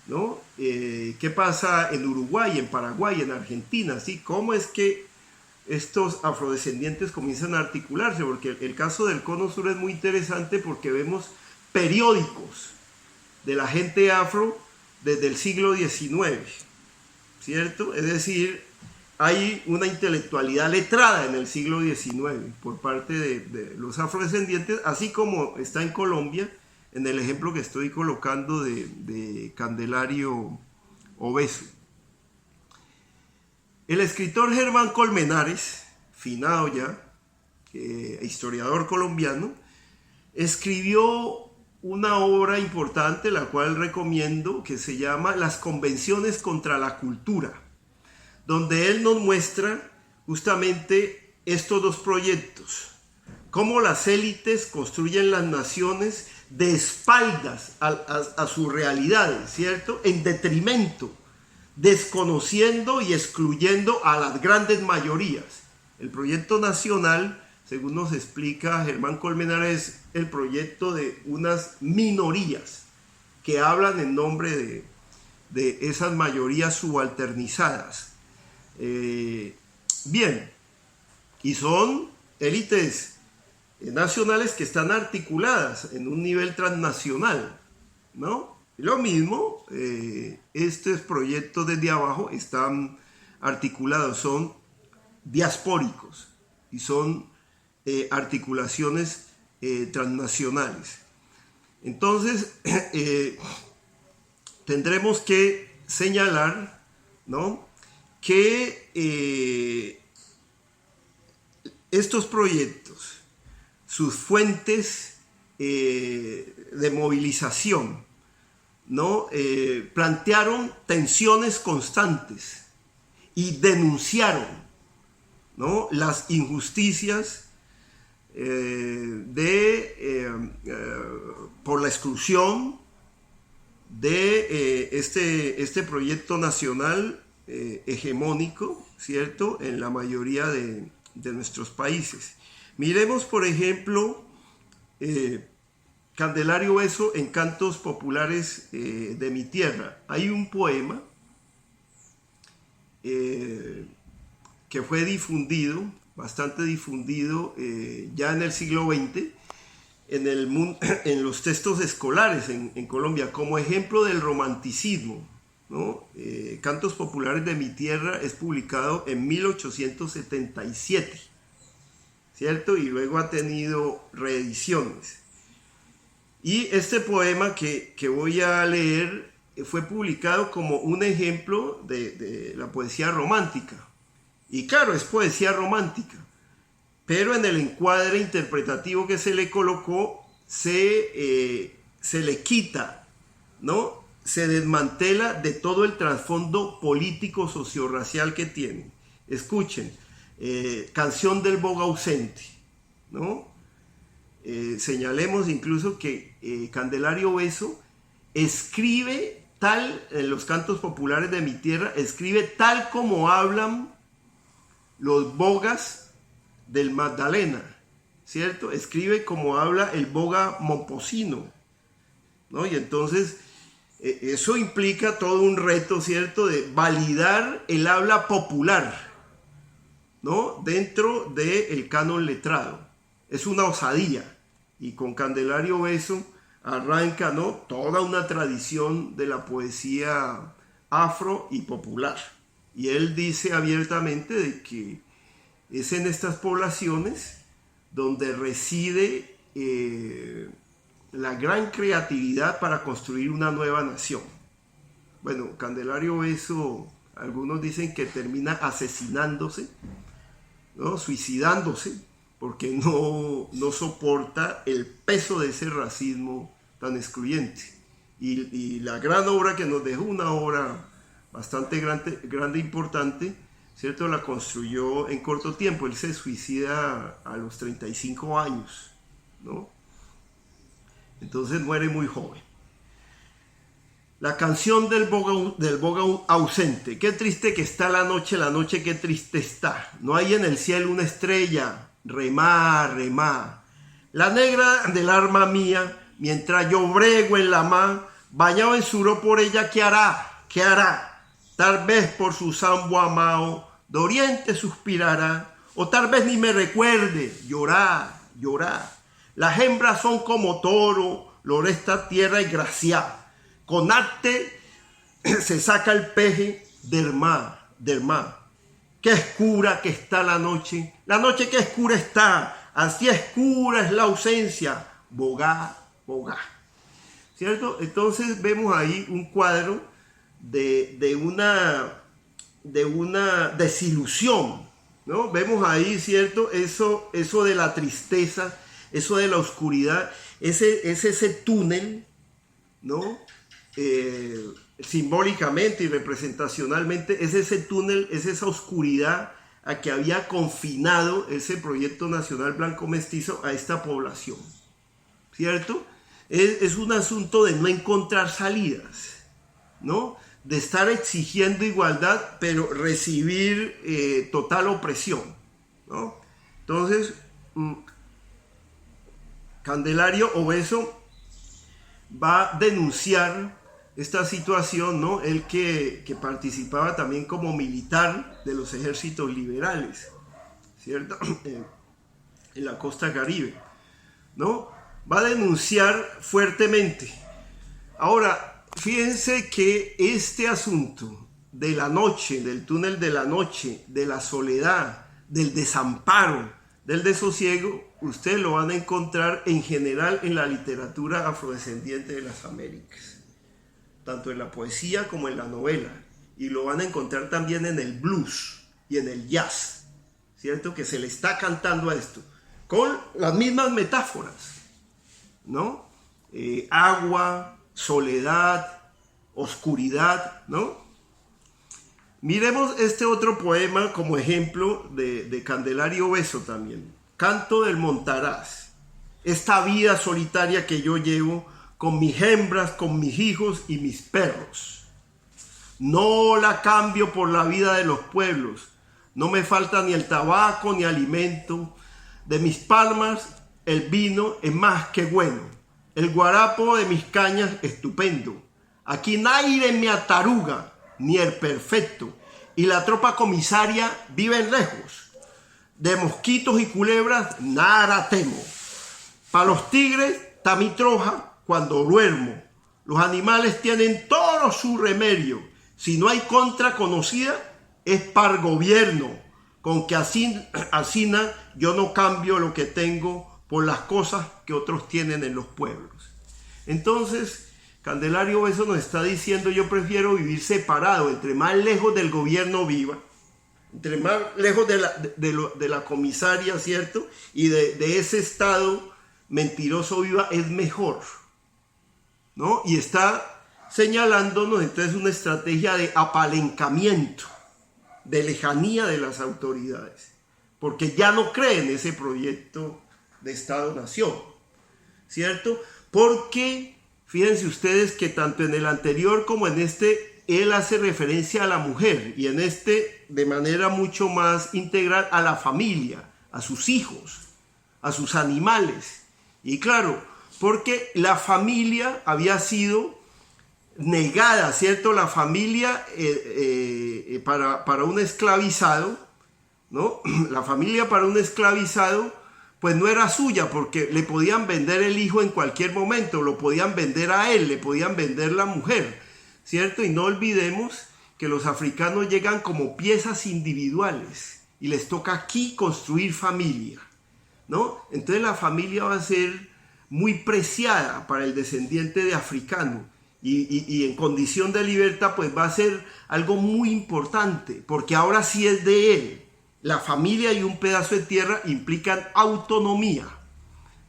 ¿No? ¿Qué pasa en Uruguay, en Paraguay, en Argentina? ¿Sí? ¿Cómo es que estos afrodescendientes comienzan a articularse? Porque el caso del Cono Sur es muy interesante porque vemos periódicos de la gente afro desde el siglo XIX, ¿cierto? Es decir, hay una intelectualidad letrada en el siglo XIX por parte de los afrodescendientes, así como está en Colombia, en el ejemplo que estoy colocando de Candelario Obeso. El escritor Germán Colmenares, finado ya, historiador colombiano, escribió una obra importante, la cual recomiendo, que se llama Las Convenciones contra la Cultura, donde él nos muestra justamente estos dos proyectos, cómo las élites construyen las naciones de espaldas a sus realidades, ¿cierto? En detrimento, desconociendo y excluyendo a las grandes mayorías. El proyecto nacional, según nos explica Germán Colmenares, es el proyecto de unas minorías que hablan en nombre de esas mayorías subalternizadas. Bien, y son élites nacionales que están articuladas en un nivel transnacional, ¿no? Lo mismo, estos proyectos desde abajo están articulados, son diaspóricos y son articulaciones transnacionales. Entonces, tendremos que señalar, ¿no?, que estos proyectos, sus fuentes de movilización, ¿no?, plantearon tensiones constantes y denunciaron, ¿no?, las injusticias por la exclusión de este proyecto nacional hegemónico, ¿cierto?, en la mayoría de nuestros países. Miremos, por ejemplo, Candelario Obeso en Cantos Populares de mi Tierra. Hay un poema que fue difundido, bastante difundido, ya en el siglo XX, en los textos escolares en Colombia, como ejemplo del romanticismo, ¿no? Cantos Populares de mi Tierra es publicado en 1877, ¿cierto? Y luego ha tenido reediciones. Y este poema que voy a leer fue publicado como un ejemplo de la poesía romántica. Y claro, es poesía romántica, pero en el encuadre interpretativo que se le colocó se le quita, ¿no?, se desmantela de todo el trasfondo político socio-racial que tiene. Escuchen, Canción del Boga Ausente, ¿no? Señalemos incluso que Candelario Obeso escribe en los Cantos Populares de mi Tierra, escribe tal como hablan los bogas del Magdalena, ¿cierto? Escribe como habla el boga momposino, ¿no? Y entonces eso implica todo un reto, ¿cierto?, de validar el habla popular, ¿no?, dentro del canon letrado. Es una osadía. Y con Candelario Obeso arranca, ¿no?, toda una tradición de la poesía afro y popular. Y él dice abiertamente de que es en estas poblaciones donde reside la gran creatividad para construir una nueva nación. Bueno, Candelario Obeso, algunos dicen que termina asesinándose, ¿no?, suicidándose, porque no soporta el peso de ese racismo tan excluyente. Y la gran obra que nos dejó, una obra bastante grande e importante, ¿cierto? La construyó en corto tiempo. Él se suicida a los 35 años, ¿no? Entonces muere muy joven. La canción del boga ausente. Qué triste que está la noche qué triste está. No hay en el cielo una estrella, remá, remá. La negra del arma mía, mientras yo brego en la mar, bañado en sudor por ella, ¿qué hará? ¿Qué hará? Tal vez por su sambo amado, de oriente suspirará, o tal vez ni me recuerde, llorar, llorar. Las hembras son como toro, lo esta tierra es gracia. Con arte se saca el peje del mar, del mar. Qué oscura que está la noche qué oscura está, así oscura es la ausencia, bogá, bogá. ¿Cierto? Entonces vemos ahí un cuadro de una desilusión, ¿no? Vemos ahí, ¿cierto? Eso de la tristeza, eso de la oscuridad, ese túnel, ¿no? Simbólicamente y representacionalmente, es ese túnel, es esa oscuridad a que había confinado ese proyecto nacional blanco mestizo a esta población, ¿cierto? Es un asunto de no encontrar salidas, ¿no? De estar exigiendo igualdad, pero recibir total opresión, ¿no? Entonces, Candelario Obeso va a denunciar esta situación, ¿no? Él que participaba también como militar de los ejércitos liberales, ¿cierto? En la costa caribe, ¿no? Va a denunciar fuertemente. Ahora, fíjense que este asunto de la noche, del túnel de la noche, de la soledad, del desamparo, del desosiego, ustedes lo van a encontrar en general en la literatura afrodescendiente de las Américas, tanto en la poesía como en la novela, y lo van a encontrar también en el blues y en el jazz, ¿cierto? Que se le está cantando a esto, con las mismas metáforas, ¿no? Agua, soledad, oscuridad, ¿no? Miremos este otro poema como ejemplo de Candelario Obeso también. Canto del Montaraz. Esta vida solitaria que yo llevo con mis hembras, con mis hijos y mis perros. No la cambio por la vida de los pueblos. No me falta ni el tabaco ni alimento. De mis palmas el vino es más que bueno. El guarapo de mis cañas estupendo. Aquí nadie me ataruga, ni el perfecto. Y la tropa comisaria vive lejos. De mosquitos y culebras nada temo. Para los tigres tamitroja cuando duermo. Los animales tienen todo su remedio. Si no hay contra conocida, es para el gobierno. Con que asina yo no cambio lo que tengo por las cosas que otros tienen en los pueblos. Entonces, Candelario Obeso nos está diciendo: yo prefiero vivir separado, entre más lejos del gobierno viva, entre más lejos de la comisaria, ¿cierto? Y de ese estado mentiroso viva, es mejor, ¿no? Y está señalándonos entonces una estrategia de apalancamiento, de lejanía de las autoridades, porque ya no creen en ese proyecto de Estado-Nación, ¿cierto? Porque fíjense ustedes que tanto en el anterior como en este, él hace referencia a la mujer, y en este de manera mucho más integral a la familia, a sus hijos, a sus animales. Y claro, porque la familia había sido negada, ¿cierto? La familia para un esclavizado, ¿no? La familia para un esclavizado pues no era suya, porque le podían vender el hijo en cualquier momento, lo podían vender a él, le podían vender la mujer, ¿cierto? Y no olvidemos que los africanos llegan como piezas individuales y les toca aquí construir familia, ¿no? Entonces la familia va a ser muy preciada para el descendiente de africano, y en condición de libertad pues va a ser algo muy importante, porque ahora sí es de él. La familia y un pedazo de tierra implican autonomía,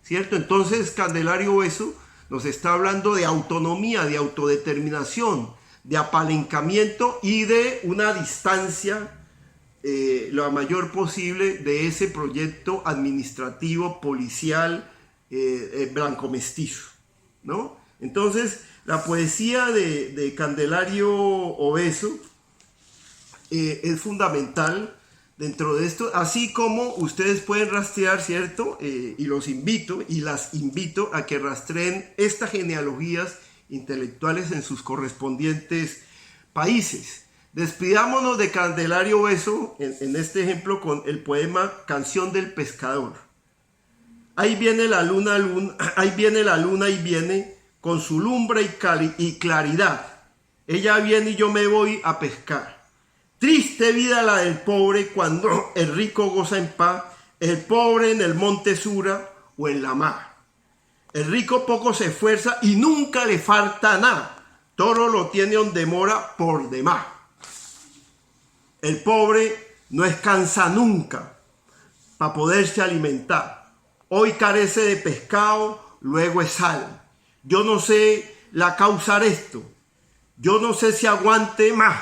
¿cierto? Entonces Candelario Obeso nos está hablando de autonomía, de autodeterminación, de apalancamiento y de una distancia la mayor posible de ese proyecto administrativo, policial, blanco mestizo, ¿no? Entonces, la poesía de Candelario Obeso es fundamental dentro de esto, así como ustedes pueden rastrear, ¿cierto? Y los invito y las invito a que rastreen estas genealogías intelectuales en sus correspondientes países. Despidámonos de Candelario Obeso en este ejemplo con el poema Canción del Pescador. Ahí viene la luna, ahí viene la luna y viene con su lumbre y claridad. Ella viene y yo me voy a pescar. Triste vida la del pobre cuando el rico goza en paz, el pobre en el monte Sura o en la mar. El rico poco se esfuerza y nunca le falta nada. Todo lo tiene donde mora por demás. El pobre no descansa nunca para poderse alimentar. Hoy carece de pescado, luego es sal. Yo no sé la causa de esto. Yo no sé si aguante más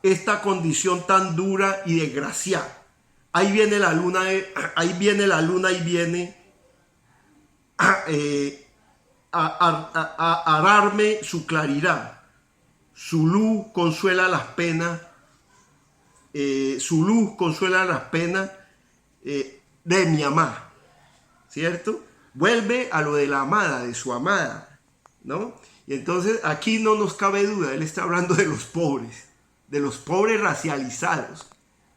esta condición tan dura y desgraciada. Ahí viene la luna, ahí viene la luna y viene a ararme su claridad. Su luz consuela las penas. Su luz consuela las penas de mi amada, ¿cierto? Vuelve a lo de la amada, de su amada, ¿no? Y entonces aquí no nos cabe duda, él está hablando de los pobres racializados,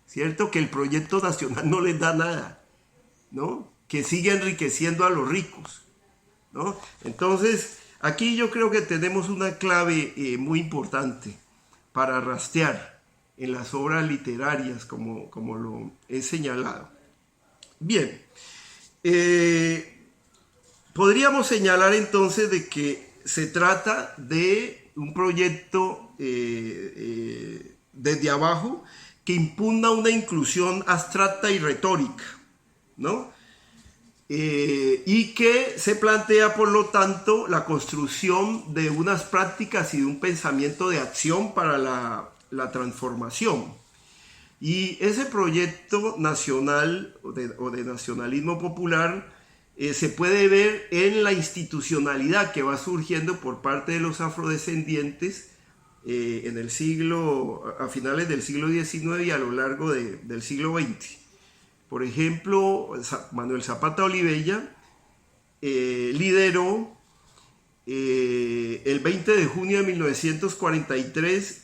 ¿cierto? Que el proyecto nacional no les da nada, ¿no? Que sigue enriqueciendo a los ricos, ¿no? Entonces, aquí yo creo que tenemos una clave muy importante para rastrear en las obras literarias, como lo he señalado. Bien, podríamos señalar entonces de que se trata de un proyecto desde abajo que impugna una inclusión abstracta y retórica, ¿no? Y que se plantea, por lo tanto, la construcción de unas prácticas y de un pensamiento de acción para la transformación. Y ese proyecto nacional o de nacionalismo popular se puede ver en la institucionalidad que va surgiendo por parte de los afrodescendientes en el siglo, a finales del siglo XIX y a lo largo del siglo XX. Por ejemplo, Manuel Zapata Olivella lideró el 20 de junio de 1943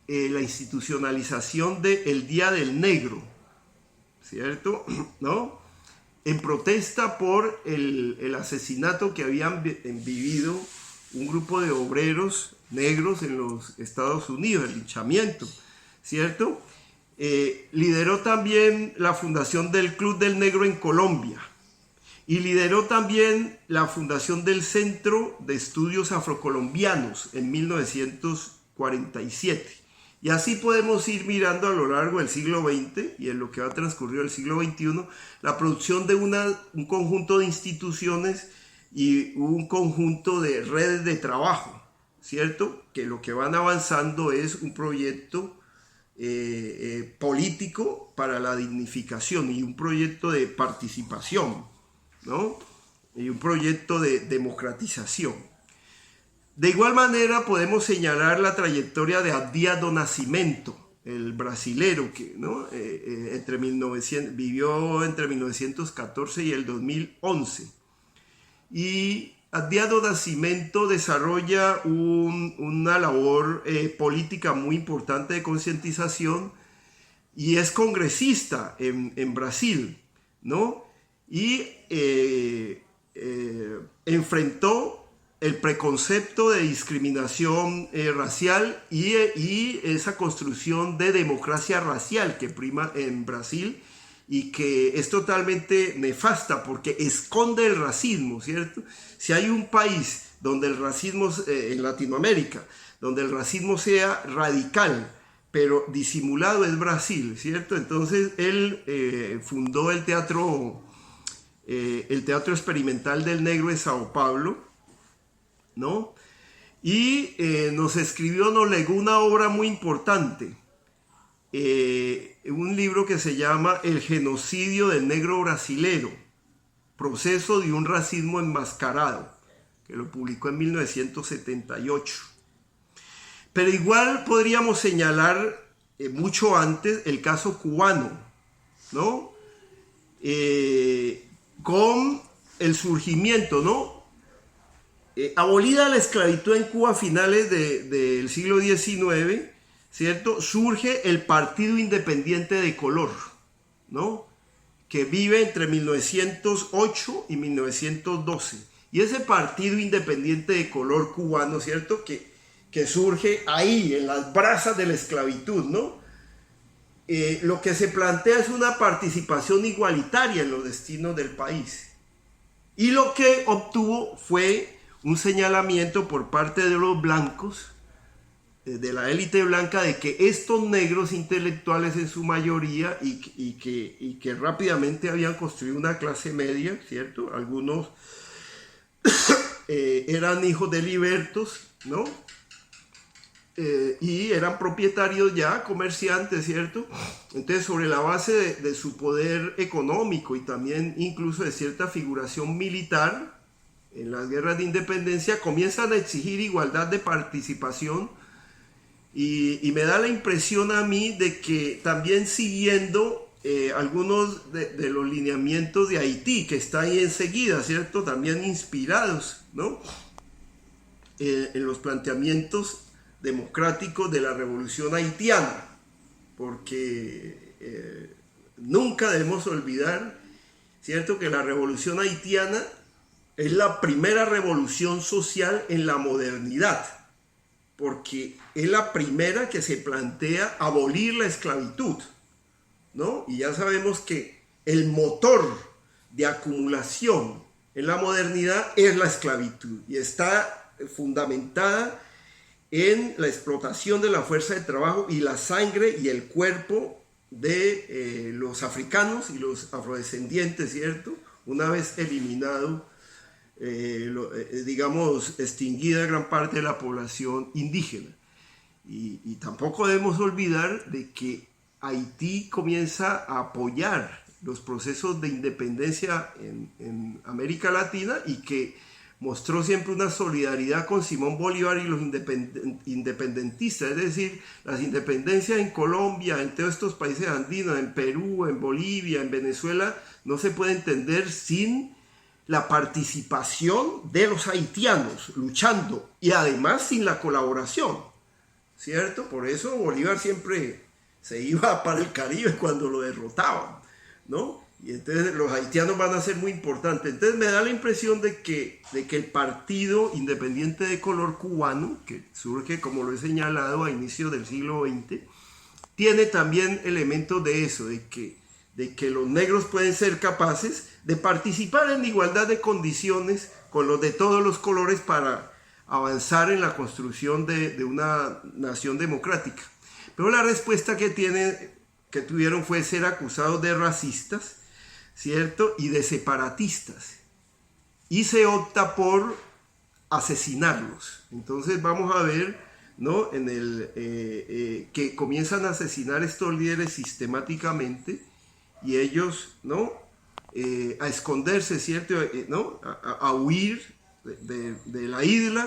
la institucionalización del Día del Negro, ¿cierto? ¿No? En protesta por el asesinato que habían vivido un grupo de obreros negros en los Estados Unidos, el linchamiento, ¿cierto? Lideró también la fundación del Club del Negro en Colombia y lideró también la fundación del Centro de Estudios Afrocolombianos en 1947. Y así podemos ir mirando a lo largo del siglo XX y en lo que va a transcurrir el siglo XXI, la producción de un conjunto de instituciones y un conjunto de redes de trabajo, ¿cierto? Que lo que van avanzando es un proyecto político para la dignificación y un proyecto de participación, ¿no? Y un proyecto de democratización. De igual manera podemos señalar la trayectoria de Abdias do Nascimento, el brasilero que, ¿no? Vivió entre 1914 y el 2011. Y Abdias do Nascimento desarrolla una labor política muy importante de concientización y es congresista en Brasil, ¿no? Y enfrentó el preconcepto de discriminación racial y esa construcción de democracia racial que prima en Brasil y que es totalmente nefasta porque esconde el racismo, ¿cierto? Si hay un país donde el racismo, en Latinoamérica, donde el racismo sea radical, pero disimulado, es Brasil, ¿cierto? Entonces él fundó el Teatro Experimental del Negro en Sao Paulo, ¿no? Y nos legó una obra muy importante un libro que se llama El genocidio del negro brasilero, proceso de un racismo enmascarado, que lo publicó en 1978. Pero igual podríamos señalar mucho antes el caso cubano, ¿no? Con el surgimiento, ¿no? Abolida la esclavitud en Cuba a finales del siglo XIX, ¿cierto? Surge el Partido Independiente de Color, ¿no? Que vive entre 1908 y 1912. Y ese Partido Independiente de Color cubano, ¿cierto? Que surge ahí, en las brasas de la esclavitud, ¿no? Lo que se plantea es una participación igualitaria en los destinos del país. Y lo que obtuvo fue un señalamiento por parte de los blancos, de la élite blanca, de que estos negros intelectuales en su mayoría y que rápidamente habían construido una clase media, ¿cierto? Algunos eran hijos de libertos, ¿no? Y eran propietarios ya, comerciantes, ¿cierto? Entonces, sobre la base de su poder económico y también incluso de cierta figuración militar en las guerras de independencia, comienzan a exigir igualdad de participación y me da la impresión a mí de que también siguiendo algunos de los lineamientos de Haití, que está ahí enseguida, ¿cierto? También inspirados, ¿no? En los planteamientos democráticos de la revolución haitiana, porque nunca debemos olvidar, ¿cierto?, que la revolución haitiana es la primera revolución social en la modernidad, porque es la primera que se plantea abolir la esclavitud, ¿no? Y ya sabemos que el motor de acumulación en la modernidad es la esclavitud y está fundamentada en la explotación de la fuerza de trabajo y la sangre y el cuerpo de los africanos y los afrodescendientes, ¿cierto? Una vez eliminado, digamos, extinguida gran parte de la población indígena. Y tampoco debemos olvidar de que Haití comienza a apoyar los procesos de independencia en América Latina y que mostró siempre una solidaridad con Simón Bolívar y los independentistas, es decir, las independencias en Colombia, en todos estos países andinos, en Perú, en Bolivia, en Venezuela, no se puede entender sin la participación de los haitianos luchando y además sin la colaboración, ¿cierto? Por eso Bolívar siempre se iba para el Caribe cuando lo derrotaban, ¿no? Y entonces los haitianos van a ser muy importantes. Entonces me da la impresión de que el Partido Independiente de Color cubano, que surge, como lo he señalado, a inicios del siglo XX, tiene también elementos de eso, de que los negros pueden ser capaces de participar en igualdad de condiciones con los de todos los colores para avanzar en la construcción de una nación democrática. Pero la respuesta que tuvieron fue ser acusados de racistas, ¿cierto? Y de separatistas. Y se opta por asesinarlos. Entonces vamos a ver, ¿no? Que comienzan a asesinar estos líderes sistemáticamente y ellos, ¿no? A esconderse, ¿cierto? ¿No? A huir de la isla,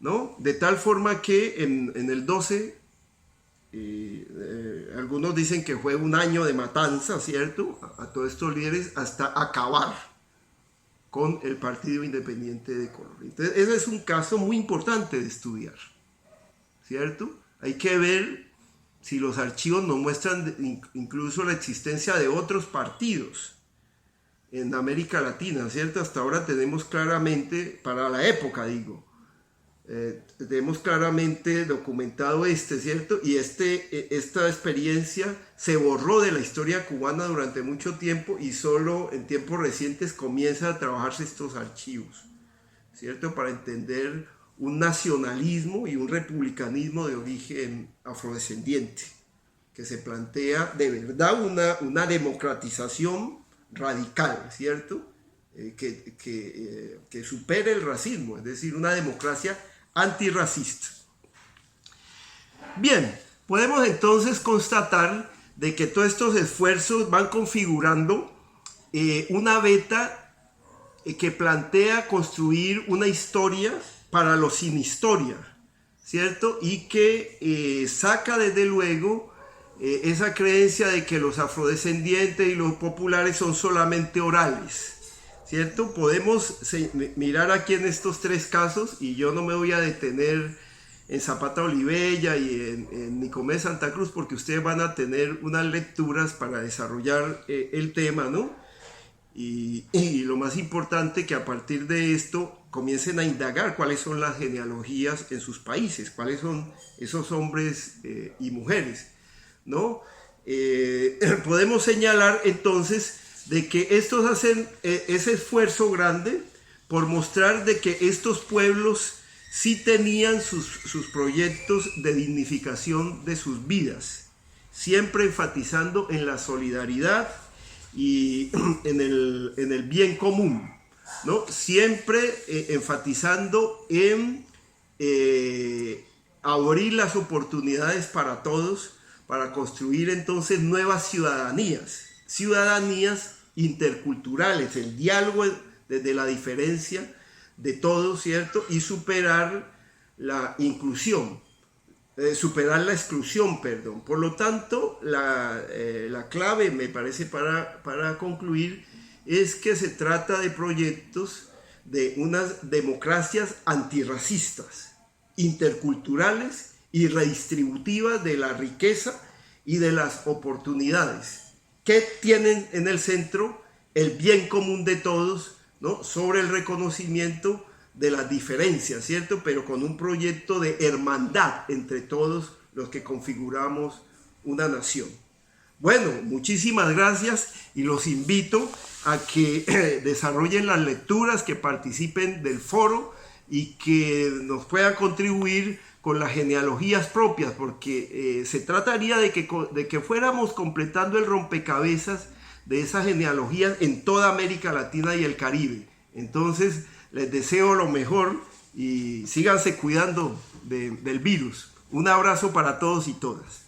¿no? De tal forma que en el 12... algunos dicen que fue un año de matanza, ¿cierto? A todos estos líderes hasta acabar con el Partido Independiente de Color. Entonces, ese es un caso muy importante de estudiar, ¿cierto? Hay que ver si los archivos nos muestran incluso la existencia de otros partidos en América Latina, ¿cierto? Hasta ahora tenemos claramente, para la época digo, tenemos claramente documentado ¿cierto? Y esta experiencia se borró de la historia cubana durante mucho tiempo y solo en tiempos recientes comienzan a trabajarse estos archivos, ¿cierto? Para entender un nacionalismo y un republicanismo de origen afrodescendiente, que se plantea de verdad una democratización radical, ¿cierto? Que supere el racismo, es decir, una democracia antirracista. Bien, Podemos entonces constatar de que todos estos esfuerzos van configurando una beta que plantea construir una historia para los sin historia, ¿cierto? Y que saca desde luego esa creencia de que los afrodescendientes y los populares son solamente orales, ¿cierto? Podemos mirar aquí en estos tres casos, y yo no me voy a detener en Zapata Olivella y en Nicomés Santa Cruz, porque ustedes van a tener unas lecturas para desarrollar el tema, ¿no? Y lo más importante, que a partir de esto comiencen a indagar cuáles son las genealogías en sus países, cuáles son esos hombres y mujeres, ¿no? Podemos señalar entonces de que estos hacen ese esfuerzo grande por mostrar de que estos pueblos sí tenían sus proyectos de dignificación de sus vidas, siempre enfatizando en la solidaridad y en el bien común, ¿no? Siempre enfatizando en abrir las oportunidades para todos, para construir entonces nuevas ciudadanías interculturales, el diálogo desde la diferencia de todos, ¿cierto? Y superar la exclusión, perdón. Por lo tanto, la clave, me parece, para concluir, es que se trata de proyectos de unas democracias antirracistas, interculturales y redistributivas de la riqueza y de las oportunidades, que tienen en el centro el bien común de todos, ¿no? Sobre el reconocimiento de las diferencias, ¿cierto? Pero con un proyecto de hermandad entre todos los que configuramos una nación. Bueno, muchísimas gracias y los invito a que desarrollen las lecturas, que participen del foro y que nos puedan contribuir con las genealogías propias, porque se trataría de que fuéramos completando el rompecabezas de esas genealogías en toda América Latina y el Caribe. Entonces, les deseo lo mejor y síganse cuidando del virus. Un abrazo para todos y todas.